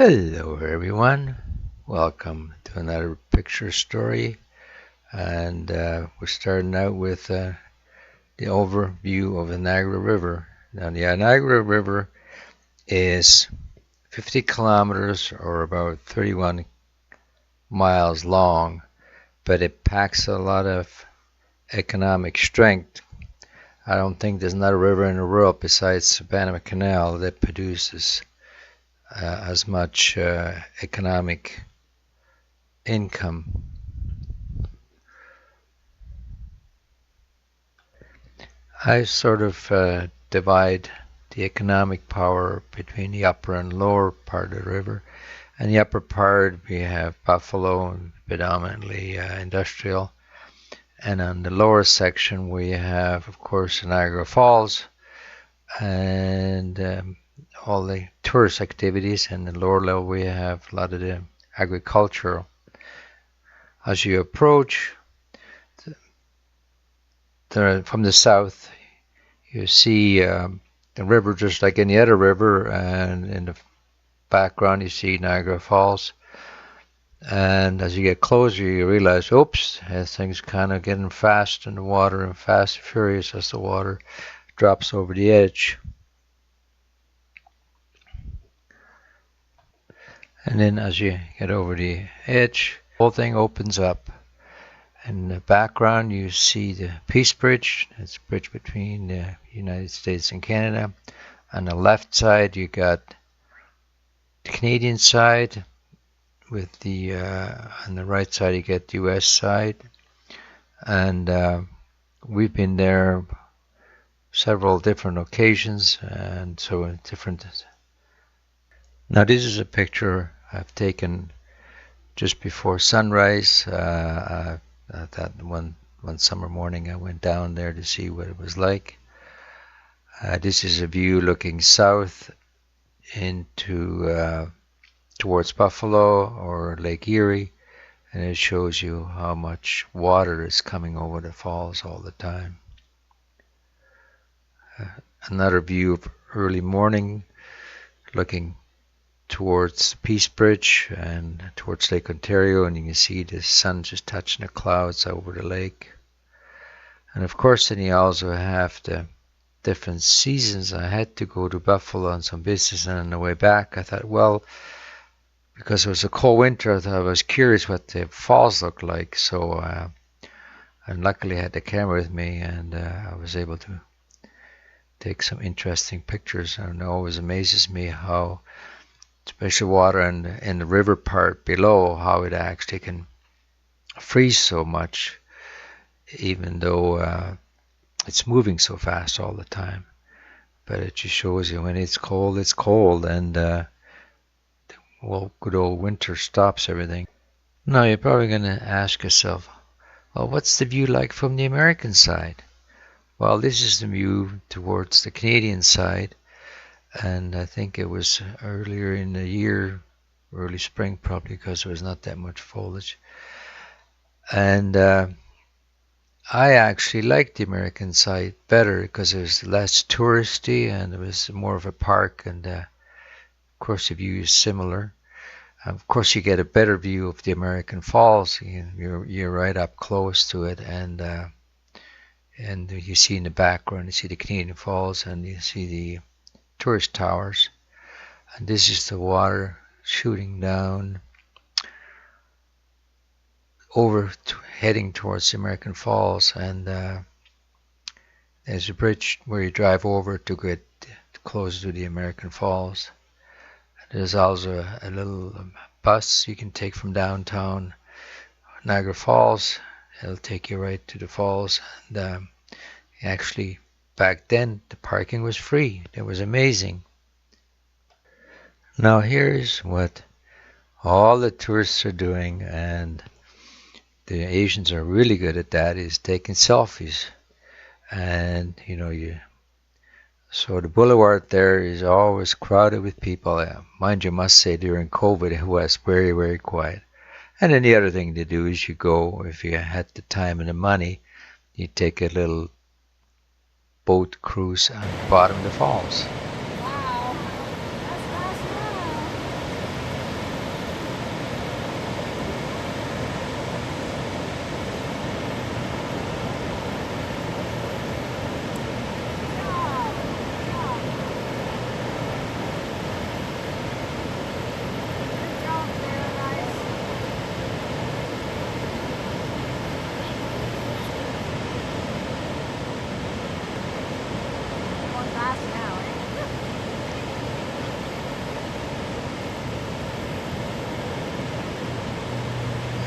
Hello everyone, welcome to another picture story, and we're starting out with the overview of the Niagara River. Now the Niagara River is 50 kilometers or about 31 miles long, but it packs a lot of economic strength. I don't think there's another river in the world besides the Panama Canal that produces as much economic income. I sort of divide the economic power between the upper and lower part of the river. And the upper part, we have Buffalo, predominantly industrial. And on the lower section, we have, of course, Niagara Falls and all the tourist activities. And the lower level, we have a lot of the agricultural. As you approach from the south, you see the river just like any other river, and in the background you see Niagara Falls. And as you get closer, you realize, oops, things kind of getting fast in the water and fast and furious as the water drops over the edge. And then as you get over the edge, the whole thing opens up. In the background, you see the Peace Bridge. It's a bridge between the United States and Canada. On the left side, you got the Canadian side, with the on the right side you get the US side, and we've been there several different occasions, and so different. Now this is a picture I've taken just before sunrise. That one summer morning I went down there to see what it was like. This is a view looking south into towards Buffalo or Lake Erie, and it shows you how much water is coming over the falls all the time. Another view of early morning, looking towards the Peace Bridge and towards Lake Ontario, and you can see the sun just touching the clouds over the lake. And of course, then you also have the different seasons. I had to go to Buffalo on some business, and on the way back I thought, well, because it was a cold winter, I was curious what the falls looked like. So and luckily I had the camera with me, and I was able to take some interesting pictures. And it always amazes me how, especially water in the river part below, how it actually can freeze so much, even though it's moving so fast all the time. But it just shows you when it's cold, and well, good old winter stops everything. Now you're probably going to ask yourself, well, what's the view like from the American side? Well, this is the view towards the Canadian side, and I think it was earlier in the year, early spring probably, because there was not that much foliage. And I actually liked the American side better because it was less touristy and it was more of a park, and of course the view is similar. Of course, you get a better view of the American Falls. You're right up close to it, and you see in the background, you see the Canadian Falls, and you see the tourist towers. And this is the water shooting down over heading towards the American Falls, and there's a bridge where you drive over to get closer to the American Falls. There's also a little bus you can take from downtown Niagara Falls. It'll take you right to the falls, and actually back then the parking was free. It was amazing. Now here's what all the tourists are doing, and the Asians are really good at that, is taking selfies. And so the boulevard there is always crowded with people. Mind you, must say during COVID it was very, very quiet. And then the other thing to do is you go, if you had the time and the money, you take a little boat cruise on the bottom of the falls. Wow, that's fast.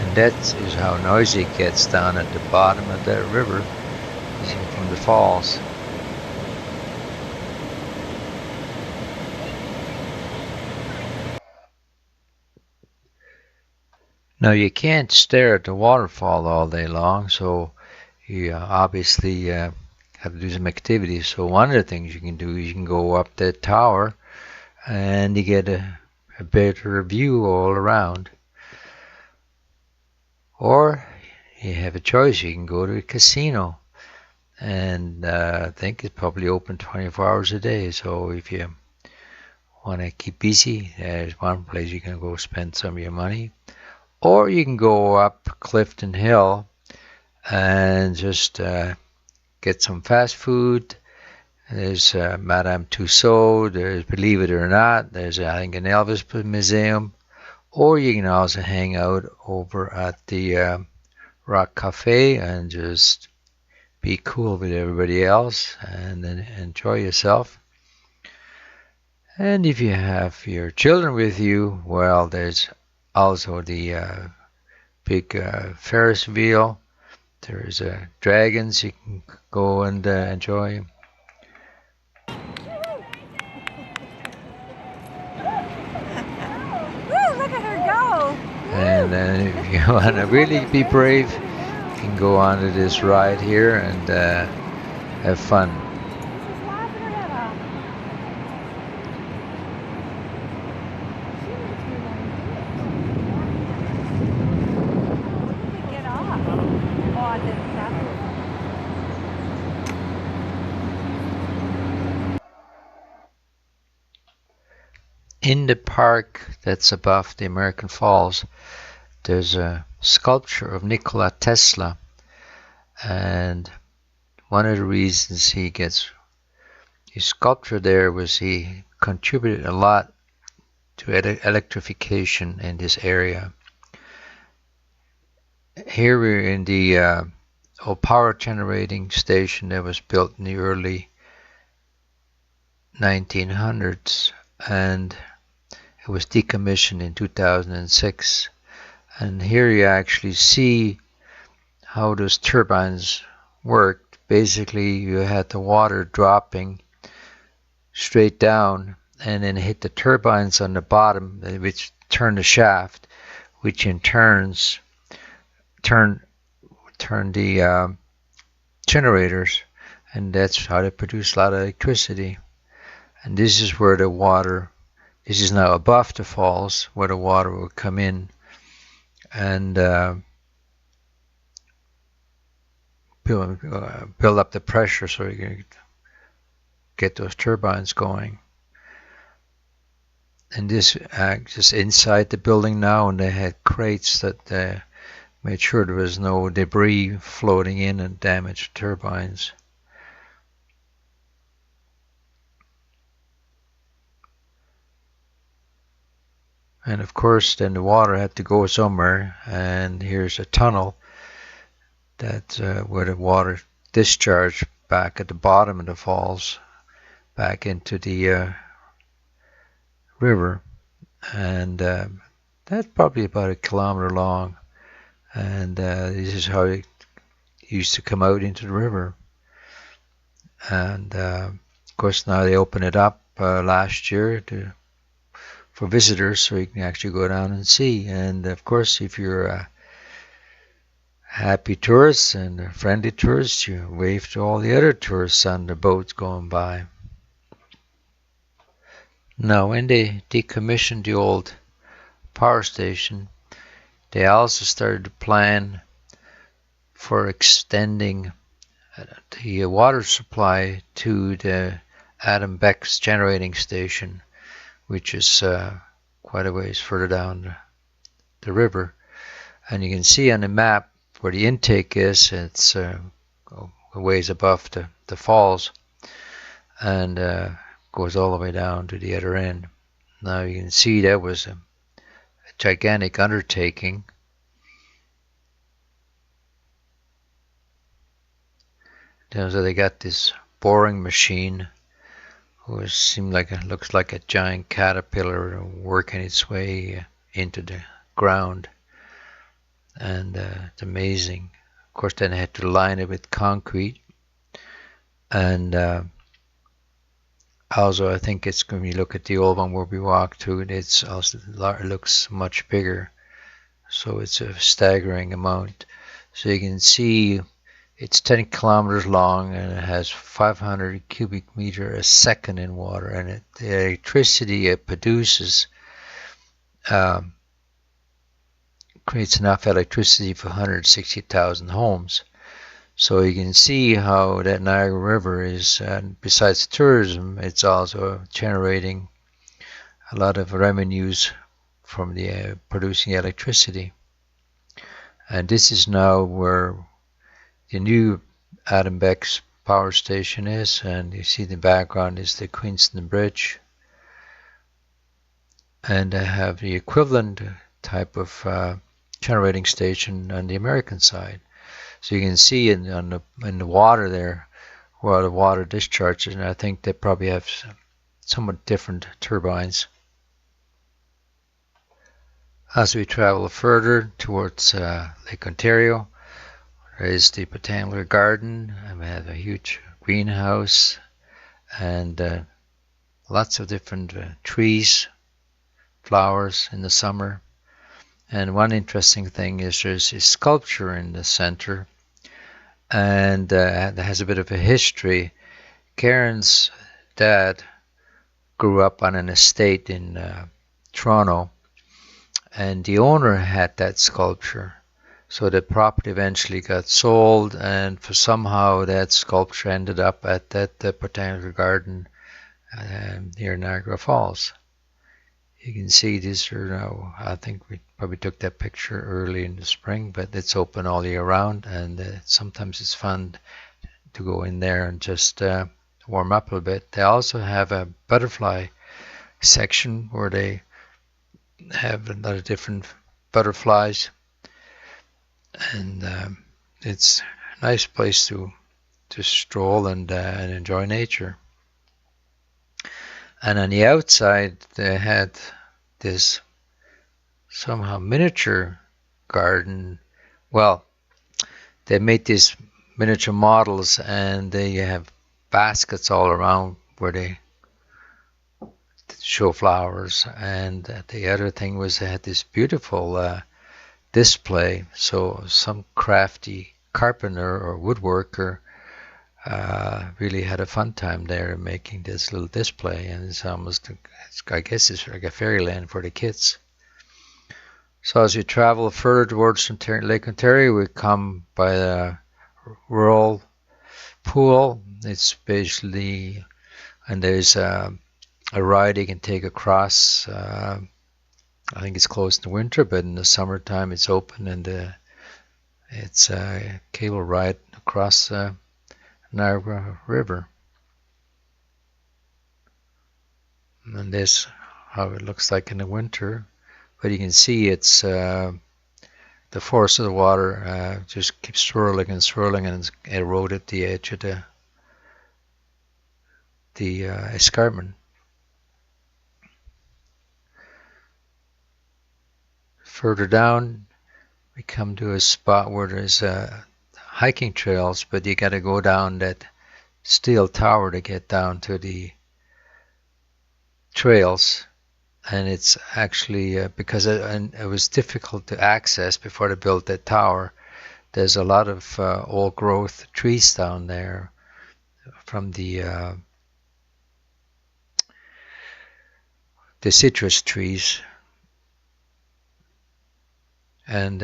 And that is how noisy it gets down at the bottom of that river from the falls. Now you can't stare at the waterfall all day long, so you obviously have to do some activities. So one of the things you can do is you can go up that tower and you get a better view all around. Or you have a choice. You can go to a casino, and I think it's probably open 24 hours a day. So if you want to keep busy, there's one place you can go spend some of your money. Or you can go up Clifton Hill and just get some fast food. There's Madame Tussauds. There's, believe it or not, there's I think an Elvis museum. Or you can also hang out over at the Rock Cafe and just be cool with everybody else and then enjoy yourself. And if you have your children with you, well, there's also the big Ferris wheel. There's dragons you can go and enjoy. Look at her go! And then if you want to really be brave, you can go onto this ride here and have fun. In the park that's above the American Falls, there's a sculpture of Nikola Tesla, and one of the reasons he gets his sculpture there was he contributed a lot to electrification in this area. Here we're in the old power generating station that was built in the early 1900s, and it was decommissioned in 2006. And here you actually see how those turbines worked. Basically, you had the water dropping straight down and then hit the turbines on the bottom, which turn the shaft, which in turns turn the generators, and that's how they produce a lot of electricity. And this is where the water, this is now above the falls, where the water will come in and build up the pressure so you can get those turbines going. And this just inside the building now, and they had crates that made sure there was no debris floating in and damaged turbines. And of course, then the water had to go somewhere, and here's a tunnel that's where the water discharged back at the bottom of the falls, back into the river, and that's probably about 1 kilometer long. And this is how it used to come out into the river. And of course, now they open it up last year for visitors, so you can actually go down and see. And of course, if you're a happy tourist and a friendly tourist, you wave to all the other tourists on the boats going by. Now, when they decommissioned the old power station, they also started to plan for extending the water supply to the Adam Beck's generating station, which is quite a ways further down the river. And you can see on the map where the intake is. It's a ways above the falls and goes all the way down to the other end. Now you can see that was a gigantic undertaking. So they got this boring machine which seems like it looks like a giant caterpillar working its way into the ground, and it's amazing. Of course, then I had to line it with concrete, and also I think it's when you look at the old one where we walked through, it's also it looks much bigger, so it's a staggering amount. So you can see it's 10 kilometers long and it has 500 cubic meter a second in water, and the electricity it produces um, creates enough electricity for 160,000 homes. So you can see how that Niagara River is, besides tourism, it's also generating a lot of revenues from the producing electricity. And this is now where the new Adam Beck's power station is, and you see the background is the Queenston Bridge. And I have the equivalent type of generating station on the American side. So you can see in the water there where the water discharges, and I think they probably have somewhat different turbines. As we travel further towards Lake Ontario, there is the Botanical Garden, and we have a huge greenhouse and lots of different trees, flowers in the summer. And one interesting thing is there's a sculpture in the center, and that has a bit of a history. Karen's dad grew up on an estate in Toronto, and the owner had that sculpture. So the property eventually got sold, and for somehow that sculpture ended up at that Botanical Garden near Niagara Falls. You can see these are now, I think we probably took that picture early in the spring, but it's open all year round, and sometimes it's fun to go in there and just warm up a little bit. They also have a butterfly section where they have a lot of different butterflies, and it's a nice place to stroll and enjoy nature. And on the outside, they had this somehow miniature garden. Well, they made these miniature models, and they have baskets all around where they show flowers. And the other thing was they had this beautiful display. So some crafty carpenter or woodworker really had a fun time there making this little display, and it's almost, I guess it's like a fairyland for the kids. So as we travel further towards Lake Ontario, we come by the rural pool. It's basically, and there's a ride you can take across. I think it's closed in the winter, but in the summertime it's open, and it's a cable ride across Niagara River. And this how it looks like in the winter, but you can see it's the force of the water just keeps swirling and swirling, and it's eroded the edge of the escarpment. Further down, we come to a spot where there's hiking trails, but you got to go down that steel tower to get down to the trails. And it's actually because it was difficult to access before they built that tower. There's a lot of old growth trees down there from the citrus trees, and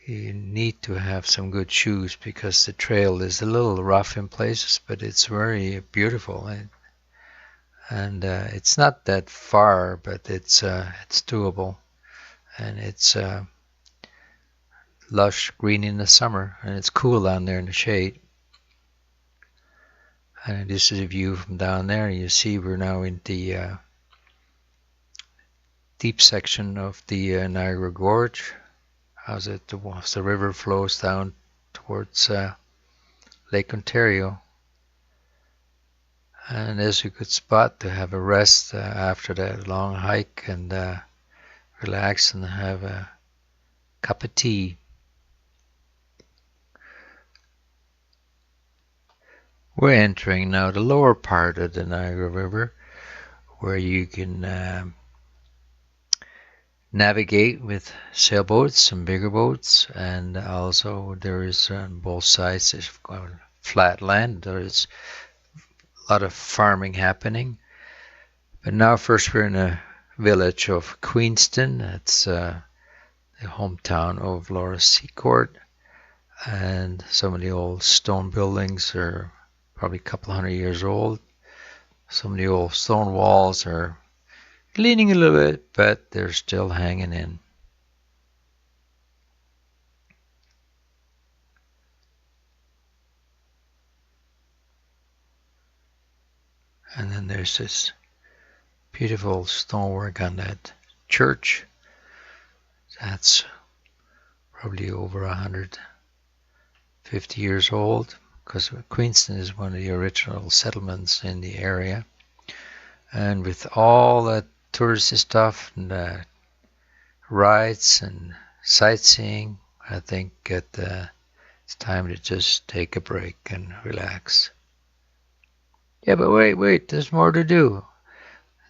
you need to have some good shoes because the trail is a little rough in places, but it's very beautiful, and it's not that far, but it's doable, and it's lush green in the summer, and it's cool down there in the shade. And this is a view from down there. You see we're now in the deep section of the Niagara Gorge as the river flows down towards Lake Ontario. and it's a good spot to have a rest after that long hike and relax and have a cup of tea. We're entering now the lower part of the Niagara River where you can navigate with sailboats, some bigger boats, and also there is on both sides there's flat land. There's a lot of farming happening. But now first we're in a village of Queenston. It's the hometown of Laura Seacourt, and some of the old stone buildings are probably a couple hundred years old. Some of the old stone walls are leaning a little bit, but they're still hanging in. And then there's this beautiful stonework on that church. That's probably over 150 years old because Queenston is one of the original settlements in the area. And with all that touristy stuff and rides and sightseeing, I think it's time to just take a break and relax. Yeah, but wait, there's more to do.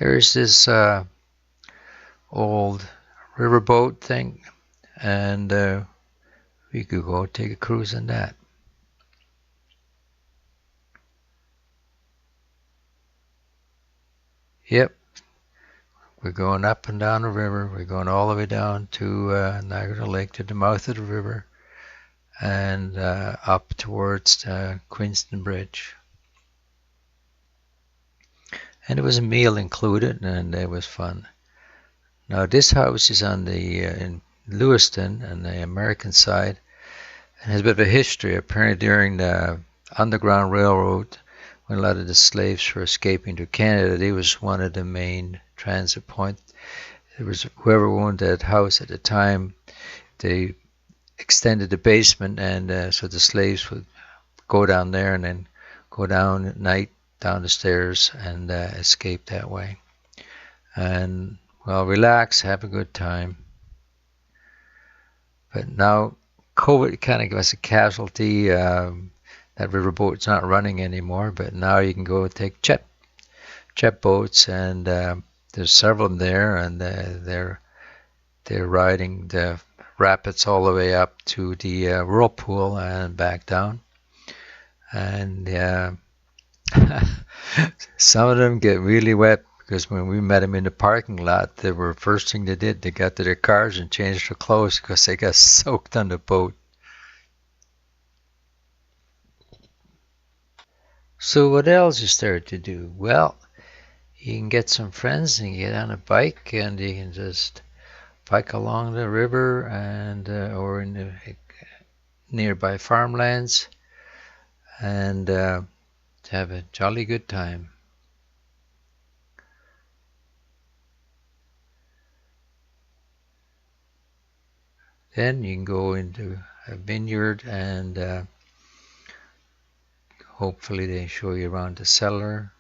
There's this old riverboat thing, and we could go take a cruise on that. Yep, we're going up and down the river. We're going all the way down to Niagara Lake, to the mouth of the river, and up towards Queenston Bridge. And there was a meal included, and it was fun. Now this house is on the in Lewiston, on the American side, and has a bit of a history. Apparently, during the Underground Railroad, when a lot of the slaves were escaping to Canada, it was one of the main transit points. There was whoever owned that house at the time. They extended the basement, and so the slaves would go down there and then go down at night down the stairs and escape that way. And well, relax, have a good time. But now COVID kind of gave us a casualty. That riverboat's not running anymore, but now you can go take jet boats, and there's several of them there, and they're riding the rapids all the way up to the whirlpool and back down. And some of them get really wet because when we met them in the parking lot, the first thing they did, they got to their cars and changed their clothes because they got soaked on the boat. So what else is there to do? Well, you can get some friends and get on a bike, and you can just bike along the river and or in the nearby farmlands, and have a jolly good time. Then you can go into a vineyard, and hopefully they show you around the cellar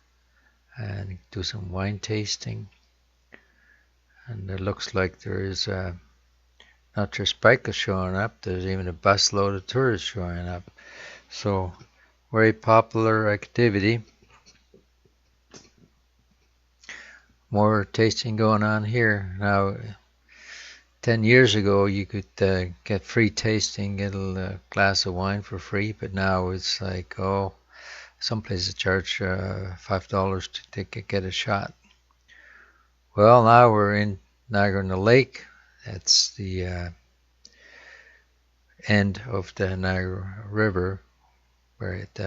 and do some wine tasting. And it looks like there is not just bikers showing up, there's even a busload of tourists showing up. So, very popular activity. More tasting going on here. Now, 10 years ago, you could get free tasting, get a glass of wine for free, but now it's like, oh, some places charge $5 to get a shot. Well, now we're in Niagara on the Lake. That's the end of the Niagara River where it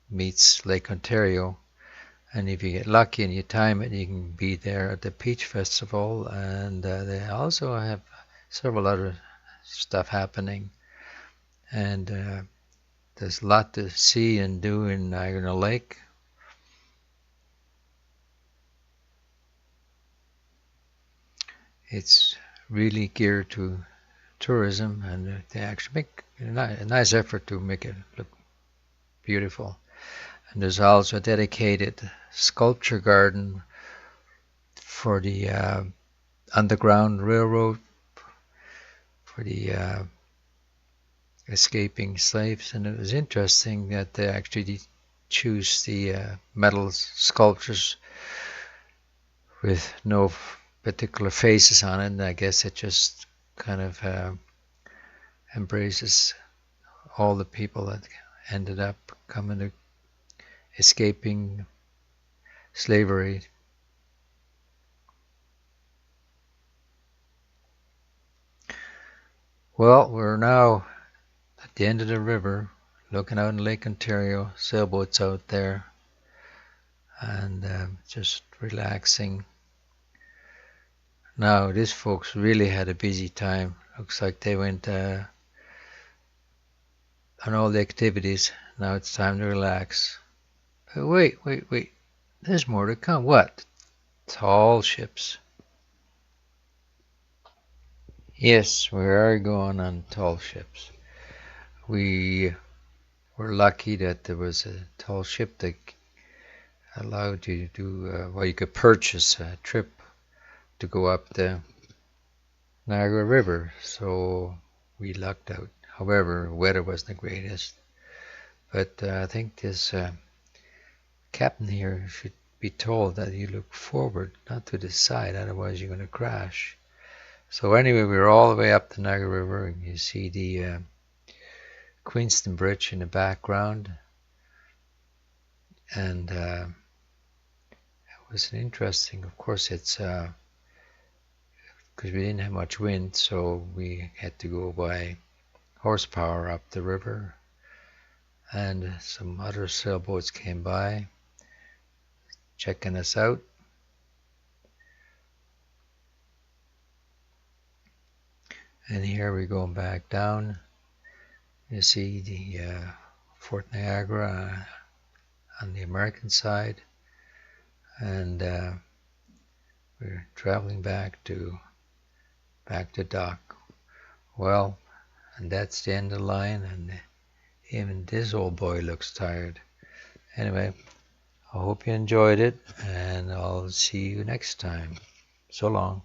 meets Lake Ontario. And if you get lucky and you time it, you can be there at the Peach Festival. And they also have several other stuff happening. And there's a lot to see and do in Niagara Lake. It's really geared to tourism, and they actually make a nice effort to make it look beautiful. And there's also a dedicated sculpture garden for the Underground Railroad, for the escaping slaves. And it was interesting that they actually choose the metal sculptures with no particular faces on it. And I guess it just kind of embraces all the people that ended up coming to escaping slavery. Well, we're now at the end of the river, looking out in Lake Ontario, sailboats out there, and just relaxing. Now, these folks really had a busy time. Looks like they went on all the activities. Now it's time to relax. Wait. There's more to come. What? Tall ships. Yes, we are going on tall ships. We were lucky that there was a tall ship that allowed you to do, well, you could purchase a trip to go up the Niagara River, so we lucked out. However, weather wasn't the greatest. But I think this captain here should be told that you look forward, not to the side, otherwise you're going to crash. So anyway, we're all the way up the Niagara River, and you see the Queenston Bridge in the background. And it was an interesting, of course, it's because we didn't have much wind, so we had to go by horsepower up the river. And some other sailboats came by, checking us out. And here we're going back down. You see the Fort Niagara on the American side, and we're traveling back to dock. Well, and that's the end of the line, and even this old boy looks tired. Anyway, I hope you enjoyed it, and I'll see you next time. So long.